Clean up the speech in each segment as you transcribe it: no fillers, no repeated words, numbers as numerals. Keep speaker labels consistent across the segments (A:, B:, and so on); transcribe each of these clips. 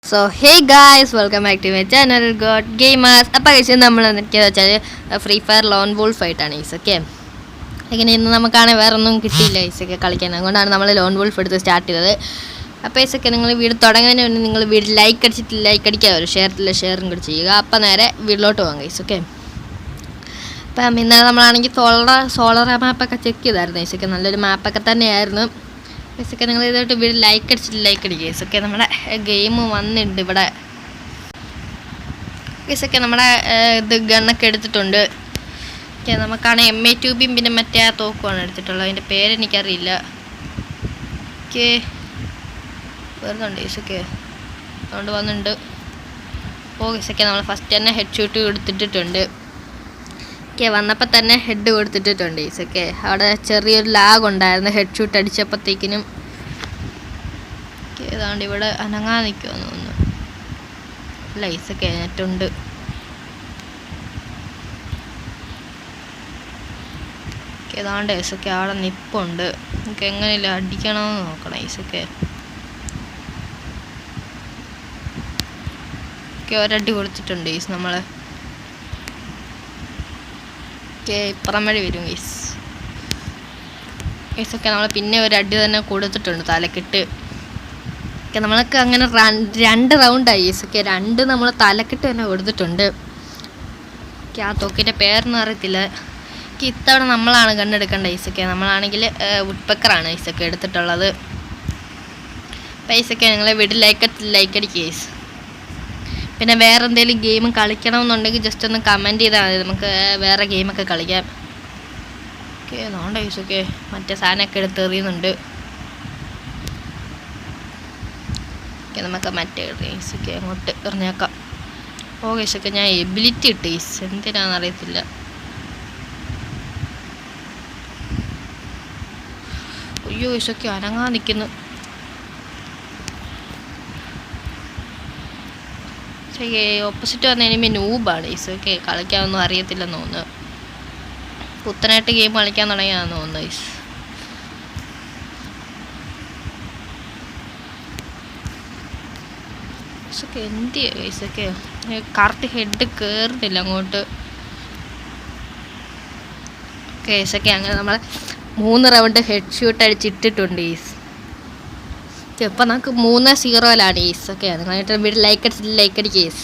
A: So hey guys, welcome back to my channel God Gamers. അപ്പോൾ കഴിച്ച് നമ്മൾ എന്തൊക്കെയാ വെച്ചാൽ ഫ്രീ ഫയർ ലോൺ വോൾഫ് ആയിട്ടാണ് ഈസൊക്കെ. ഇങ്ങനെ ഇന്ന് നമുക്കാണെങ്കിൽ വേറെ ഒന്നും കിട്ടിയില്ല ഈസൊക്കെ കളിക്കാൻ, അതുകൊണ്ടാണ് നമ്മൾ ലോൺ വോൾഫ് എടുത്ത് സ്റ്റാർട്ട് ചെയ്തത്. അപ്പോൾ ഈസൊക്കെ നിങ്ങൾ വീട് തുടങ്ങുന്നതിന് മുന്നേ നിങ്ങൾ വീട് ലൈക്ക് അടിച്ചിട്ട് ലൈക്ക് അടിക്കുക, ഷെയറും കൂടി ചെയ്യുക. അപ്പോൾ നേരെ വീട്ടിലോട്ട് പോകാം ഈസൊക്കെ. അപ്പം ഇന്നലെ നമ്മളാണെങ്കിൽ സോളർ മാപ്പൊക്കെ ചെക്ക് ചെയ്തായിരുന്നു ഈസൊക്കെ. നല്ലൊരു മാപ്പൊക്കെ തന്നെയായിരുന്നു. ഇതൊക്കെ നിങ്ങൾ ഇതായിട്ട് വീട് ലൈക്ക് അടിച്ചിട്ട് ലൈക്ക് അടിക്കുക. ഇതൊക്കെ നമ്മുടെ ഗെയിം വന്നിട്ടുണ്ട് ഇവിടെ. ഇതൊക്കെ നമ്മുടെ ഇത് ഗണ്ണൊക്കെ എടുത്തിട്ടുണ്ട്. ഓക്കെ, നമുക്കാണെങ്കിൽ MA2B പിന്നെ മറ്റേ ആ തോക്കുമാണ് എടുത്തിട്ടുള്ളത്. അതിൻ്റെ പേരെനിക്കറിയില്ല. ഓക്കെ, വരുന്നുണ്ട് ഇസൊക്കെ, അതുകൊണ്ട് വന്നിട്ടുണ്ട്. ഓ ഇസൊക്കെ നമ്മൾ ഫസ്റ്റ് തന്നെ ഹെഡ് ഷൂട്ട് കൊടുത്തിട്ടുണ്ട്. ഓക്കെ, വന്നപ്പോൾ തന്നെ ഹെഡ് കൊടുത്തിട്ടുണ്ട് ഈസൊക്കെ. അവിടെ ചെറിയൊരു ലാഗ് ഉണ്ടായിരുന്നു ഹെഡ് ഷൂട്ട് അടിച്ചപ്പോഴത്തേക്കിനും. ഏതാണ്ട് ഇവിടെ അനങ്ങാൻ നിൽക്കുമെന്ന് തോന്നുന്നു. അല്ല ഈസൊക്കെ നെറ്റുണ്ട്. ഏതാണ്ട് ഈസൊക്കെ അവിടെ നിപ്പുണ്ട്. നമുക്ക് എങ്ങനെയില്ല അടിക്കണമെന്ന് നോക്കണം ഈസൊക്കെ. ഓക്കെ, ഒരടി കൊടുത്തിട്ടുണ്ട് ഈസ് നമ്മൾ. ഇപ്പുറം വഴി വരും ഗൈസ്. ഗൈസൊക്കെ നമ്മൾ പിന്നെ ഒരു അടി തന്നെ കൊടുത്തിട്ടുണ്ട് തലക്കിട്ട്. ഓക്കെ, നമ്മൾക്ക് അങ്ങനെ 2 റൗണ്ടായി ഗൈസൊക്കെ. 2 നമ്മൾ തലക്കിട്ട് തന്നെ കൊടുത്തിട്ടുണ്ട്. ഓക്കെ, ആ തോക്കിൻ്റെ പേരൊന്നും അറിയത്തില്ല. ഓക്കെ, ഇത്തവണ നമ്മളാണ് കണ്ണെടുക്കേണ്ട ഗൈസൊക്കെ. നമ്മളാണെങ്കിൽ വുഡ്പെക്കറാണ് ഗൈസൊക്കെ എടുത്തിട്ടുള്ളത്. അപ്പോൾ ഗൈസൊക്കെ നിങ്ങളെ വീട്ടിൽ ലൈക്ക് അടിക്കുക ഗൈസ്. പിന്നെ വേറെ എന്തെങ്കിലും ഗെയിം കളിക്കണമെന്നുണ്ടെങ്കിൽ ജസ്റ്റ് ഒന്ന് കമൻറ്റ് ചെയ്താൽ മതി, നമുക്ക് വേറെ ഗെയിമൊക്കെ കളിക്കാം. ഓക്കെ, നോണ്ട ഗൈസൊക്കെ മറ്റേ സാധനമൊക്കെ എടുത്ത് എറിയുന്നുണ്ട്. ഓക്കെ, നമുക്ക് മറ്റേ ഗൈസൊക്കെ അങ്ങോട്ട് എറിഞ്ഞേക്കാം. ഓ ഗൈസൊക്കെ ഞാൻ എബിലിറ്റി ഇട്ട് ഗൈസ്, എന്തിനാണെന്ന് അറിയത്തില്ല. അയ്യോ ഗൈസൊക്കെ അനങ്ങാൻ നിൽക്കുന്നു. ഓപ്പോസിറ്റ് വന്ന എനിമി നൂബാണ് ഈസൊക്കെ. കളിക്കാനൊന്നും അറിയത്തില്ലെന്ന് തോന്നുന്നു. പുത്തനായിട്ട് ഗെയിം കളിക്കാൻ തുടങ്ങിയാണെന്ന് തോന്നുന്നു ഈസ്. ഈസൊക്കെ എന്ത് ഈസൊക്കെ കറക്റ്റ് ഹെഡ് കയറുന്നില്ല അങ്ങോട്ട്. ഓക്കെ ഈസൊക്കെ അങ്ങനെ നമ്മൾ 3 റൗണ്ട് ഹെഡ് ഷൂട്ട് അടിച്ചിട്ടിട്ടുണ്ട് ഈസ്. ഇപ്പം നമുക്ക് 3-0 ഈസ്. ഓക്കെ, നിങ്ങളായിട്ട് വീട്ടിൽ ലൈക്ക് അടിക്കുക ഈസ്.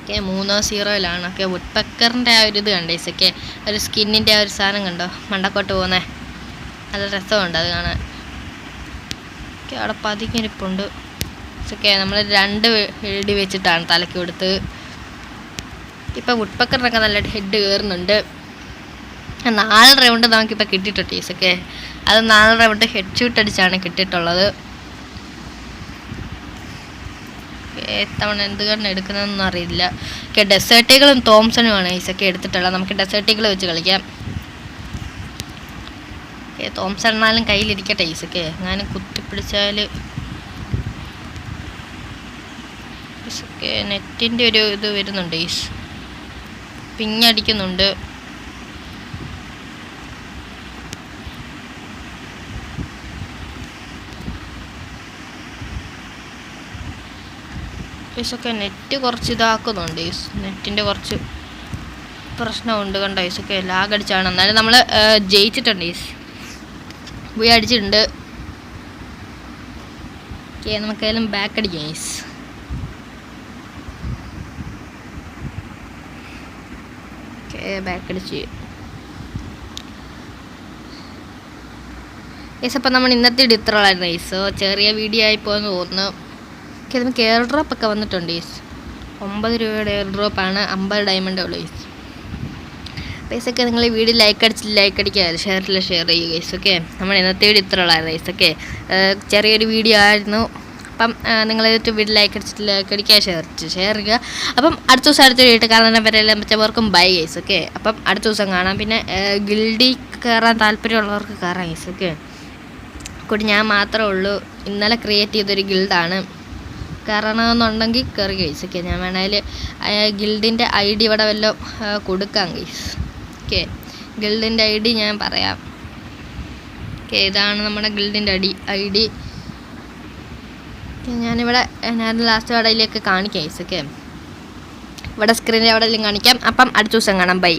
A: ഓക്കെ, 3-0 ഓക്കെ, വുഡ്പെക്കറിൻ്റെ ആ ഒരു ഇത് കണ്ടോ ഈസൊക്കെ. ഒരു സ്കിന്നിൻ്റെ ആ ഒരു സാധനം കണ്ടോ മണ്ടക്കോട്ട് പോകുന്നത്, നല്ല രസമുണ്ട് അത് കാണാൻ. ഓക്കെ, അവിടെ പതിങ്ങിരിപ്പുണ്ട് ഈസൊക്കെ. നമ്മൾ 2 വെടി വെച്ചിട്ടാണ് തലയ്ക്ക് കൊടുത്ത്. ഇപ്പം വുഡ്പെക്കറിനൊക്കെ നല്ല ഹെഡ് കയറുന്നുണ്ട്. 4 റൗണ്ട് നമുക്കിപ്പോൾ കിട്ടിയിട്ടുണ്ട് ഈസൊക്കെ. അത് 4 റൗണ്ട് ഹെഡ് ഷൂട്ട് അടിച്ചാണ് കിട്ടിയിട്ടുള്ളത്. എത്തവണ എന്ത് കാരണം എടുക്കുന്നതെന്നൊന്നും അറിയില്ല. ഓക്കെ, ഡെസേർട്ടികളും തോംസണുമാണ് ഈസൊക്കെ എടുത്തിട്ടുള്ളത്. നമുക്ക് ഡെസേർട്ടികൾ വെച്ച് കളിക്കാം. ഓക്കെ, തോംസൺ എന്നാലും കയ്യിലിരിക്കട്ടെ ഈസൊക്കെ. ഞാൻ കുത്തിപ്പിടിച്ചാൽ ഈസൊക്കെ നെറ്റിൻ്റെ ഒരു ഇത് വരുന്നുണ്ട് ഈസ്, പിങ്ങടിക്കുന്നുണ്ട്. ഈസൊക്കെ നെറ്റ് കുറച്ച് ഇതാക്കുന്നുണ്ട് ഈസ്. നെറ്റിൻ്റെ കുറച്ച് പ്രശ്നമുണ്ട് കണ്ടോ ഈസൊക്കെ. ലാഗ് അടിച്ചാണ്, എന്നാലും നമ്മൾ ജയിച്ചിട്ടുണ്ട് ഈസ്. പോയി അടിച്ചിട്ടുണ്ട്. ഓക്കെ, നമുക്കായാലും ബാക്ക് അടിക്കാം ഈസ്. ഓക്കെ, ബാക്ക് അടിച്ച് ഈസ്. അപ്പം നമ്മൾ ഇന്നത്തെ ഇത്ര ഉള്ളായിരുന്നു ഈസ്. ചെറിയ വീഡിയോ ആയിപ്പോയെന്ന് തോന്നുന്നു. ഓക്കെ, നമുക്ക് എയർ ഡ്രോപ്പ് ഒക്കെ വന്നിട്ടുണ്ട് ഈസ്. 9 രൂപയുടെ എയർ ഡ്രോപ്പാണ്, 50 ഡയമണ്ടേ ഉള്ളൂ ഈസ്. പൈസൊക്കെ നിങ്ങൾ ഈ വീഡിയോ ലൈക്ക് അടിക്കുക, ഷെയർ ചെയ്യുക ഈസ്. ഓക്കെ, നമ്മൾ ഇന്നത്തെ വീഡിയോ ഇത്ര ഉള്ളായിരുന്നു ഈസ്. ഓക്കെ, ചെറിയൊരു വീഡിയോ ആയിരുന്നു. അപ്പം നിങ്ങൾ വീഡിയോ ലൈക്ക് അടിക്കുക, ഷെയർ ചെയ്യുക. അപ്പം അടുത്ത ദിവസം അടുത്തൊരു വീട്ടിൽ കാണാൻ വരെല്ലാം പറ്റവർക്കും ബൈ ഗൈസ്. ഓക്കെ, അപ്പം അടുത്ത ദിവസം കാണാം. പിന്നെ ഗിൽഡിൽ കയറാൻ താല്പര്യമുള്ളവർക്ക് കയറാം ഗൈസ്. ഓക്കെ, കൂടി ഞാൻ മാത്രമേ ഉള്ളൂ. ഇന്നലെ ക്രിയേറ്റ് ചെയ്തൊരു ഗിൽഡാണ്. കയറണമെന്നുണ്ടെങ്കിൽ കയറി ഗൈസ്. ഓക്കെ, ഞാൻ വേണമെങ്കിൽ ഗിൽഡിൻ്റെ ID ഇവിടെ വല്ലതും കൊടുക്കാം ഗൈസ്. ഓക്കെ, ഗിൽഡിൻ്റെ ID ഞാൻ പറയാം. ഓക്കെ, ഇതാണ് നമ്മുടെ ഗിൽഡിൻ്റെ ID. ഞാനിവിടെ ഞാൻ ലാസ്റ്റ് കടയിലേക്ക് കാണിക്കാം ഗൈസ്. ഓക്കെ, ഇവിടെ സ്ക്രീനിൽ എവിടെയെങ്കിലും കാണിക്കാം. അപ്പം അടുത്ത ദിവസം കാണാം. ബൈ.